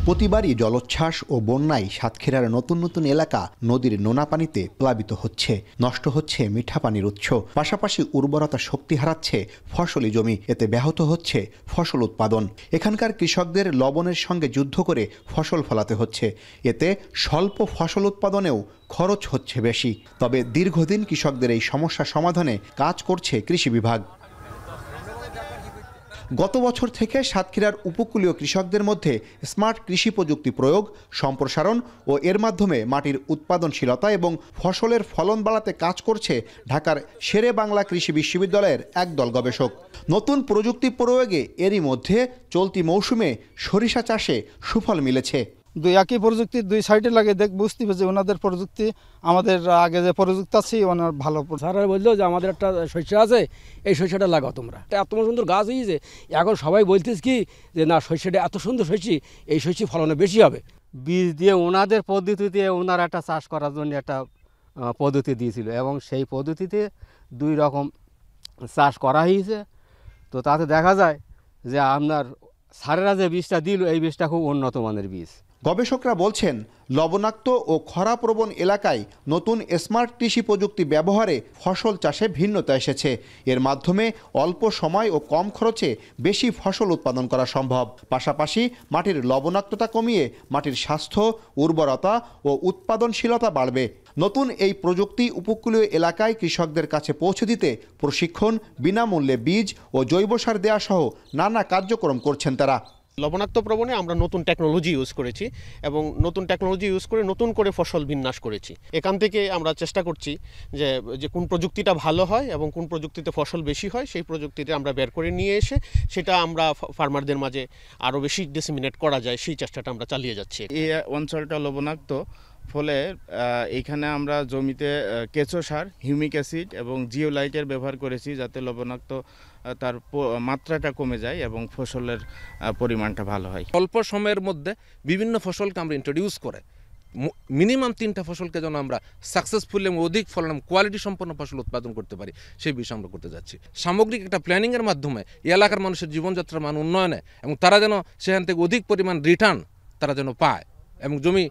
প্রতিবারই জলোচ্ছ্বাস ও বন্যায় সাতক্ষীরার নতুন নতুন এলাকা নদীর নোনা পানিতে প্লাবিত হচ্ছে, নষ্ট হচ্ছে মিঠা পানির উৎস, পাশাপাশি উর্বরতা শক্তি হারাচ্ছে ফসলি জমি, এতে ব্যাহত হচ্ছে ফসল উৎপাদন। এখানকার কৃষকদের লবণের সঙ্গে যুদ্ধ করে ফসল ফলাতে হচ্ছে, এতে স্বল্প ফসল উৎপাদনেও খরচ হচ্ছে বেশি। তবে দীর্ঘদিন কৃষকদের এই সমস্যা সমাধানে কাজ করছে কৃষি বিভাগ। গত বছর থেকে সাতক্ষীরার উপকূলীয় কৃষকদের মধ্যে স্মার্ট কৃষি প্রযুক্তি প্রয়োগ, সম্প্রসারণ ও এর মাধ্যমে মাটির উৎপাদনশীলতা এবং ফসলের ফলন বাড়াতে কাজ করছে ঢাকার শেরে বাংলা কৃষি বিশ্ববিদ্যালয়ের একদল গবেষক। নতুন প্রযুক্তি প্রয়োগে এরই মধ্যে চলতি মৌসুমে সরিষা চাষে সুফল মিলেছে। একই প্রযুক্তি দুই সাইডে লাগে বুঝতে পেরেছি ওনাদের প্রযুক্তি আমাদের আগে যে প্রযুক্তি আছে ওনার ভালো। স্যার বললো যে আমাদের একটা শস্য আছে, এই শস্যটা লাগাও তোমরা। এত সুন্দর গাছ হয়েছে, এখন সবাই বলতেছে কি যে না শস্যটা এত সুন্দর শস্য, এই শস্য ফলনে বেশি হবে। বীজ দিয়ে ওনাদের পদ্ধতিতে ওনারা একটা চাষ করার জন্য একটা পদ্ধতি দিয়েছিল এবং সেই পদ্ধতিতে দুই রকম চাষ করা হয়েছে। তো তাতে দেখা যায় যে আপনার স্যারেরা যে বীজটা দিল এই বীজটা খুব উন্নত মানের বীজ। গবেষকরা বলছেন, লবণাক্ত ও খরাপ্রবণ এলাকায় নতুন স্মার্ট কৃষি প্রযুক্তি ব্যবহারে ফসল চাষে ভিন্নতা এসেছে। এর মাধ্যমে অল্প সময় ও কম খরচে বেশি ফসল উৎপাদন করা সম্ভব। পাশাপাশি মাটির লবণাক্ততা কমিয়ে মাটির স্বাস্থ্য, উর্বরতা ও উৎপাদনশীলতা বাড়বে। নতুন এই প্রযুক্তি উপকূলীয় এলাকায় কৃষকদের কাছে পৌঁছে দিতে প্রশিক্ষণ, বিনামূল্যে বীজ ও জৈব সার দেওয়া সহ নানা কার্যক্রম করছেন তারা। লবণাক্ত প্রবণে আমরা নতুন টেকনোলজি ইউজ করেছি এবং নতুন টেকনোলজি ইউজ করে নতুন করে ফসল বিন্যাস করেছি। এখান থেকে আমরা চেষ্টা করছি যে কোন প্রযুক্তিটা ভালো হয় এবং কোন প্রযুক্তিতে ফসল বেশি হয়, সেই প্রযুক্তিটা আমরা বের করে নিয়ে এসে সেটা আমরা ফার্মারদের মাঝে আরও বেশি ডিসেমিনেট করা যায়, সেই চেষ্টাটা আমরা চালিয়ে যাচ্ছি। এই অঞ্চলটা লবণাক্ত, ফলে এইখানে আমরা জমিতে কেঁচো সার, হিউমিক অ্যাসিড এবং জিওলাইটের ব্যবহার করেছি যাতে লবণাক্ত তার মাত্রাটা কমে যায় এবং ফসলের পরিমাণটা ভালো হয়। অল্প সময়ের মধ্যে বিভিন্ন ফসলকে আমরা ইন্ট্রোডিউস করে মিনিমাম 3টা ফসলকে যেন আমরা সাকসেসফুলি এবং অধিক ফলন কোয়ালিটি সম্পন্ন ফসল উৎপাদন করতে পারি, সেই বিষয় আমরা করতে যাচ্ছি। সামগ্রিক একটা প্ল্যানিংয়ের মাধ্যমে এই এলাকার মানুষের জীবনযাত্রার মান উন্নয়নে এবং তারা যেন সেখান থেকে অধিক পরিমাণ রিটার্ন তারা যেন পায় এবং জমি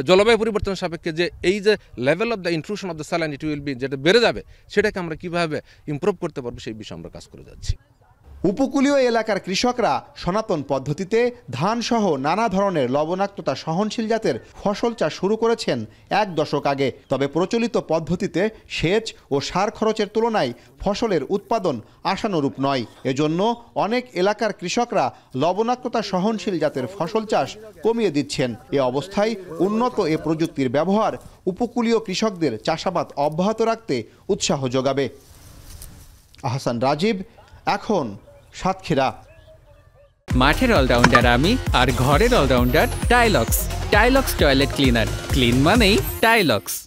জলবায়ু পরিবর্তনের সাপেক্ষে যে এই যে level of the intrusion of the saline it will be, যেটা বেড়ে যাবে, সেটাকে আমরা কীভাবে ইমপ্রুভ করতে পারবো সেই বিষয়ে আমরা কাজ করে যাচ্ছি। উপকূলীয় এলাকার কৃষকরা সনাতন পদ্ধতিতে ধানসহ নানা ধরনের লবণাক্ততা সহনশীল জাতের ফসল চাষ শুরু করেছেন 1 দশক আগে। তবে প্রচলিত পদ্ধতিতে সেচ ও সার খরচের তুলনায় ফসলের উৎপাদন আশানুরূপ নয়। এজন্য অনেক এলাকার কৃষকরা লবণাক্ততা সহনশীল জাতের ফসল চাষ কমিয়ে দিচ্ছেন। এ অবস্থায় উন্নত এ প্রযুক্তির ব্যবহার উপকূলীয় কৃষকদের চাষাবাদ অব্যাহত রাখতে উৎসাহ যোগাবে। আহসান রাজীব, এখন সাতক্ষীরা। মাঠের অলরাউন্ডার আমি, আর ঘরের allrounder Tylox. Tylox toilet cleaner, clean মানেই টাইলক্স।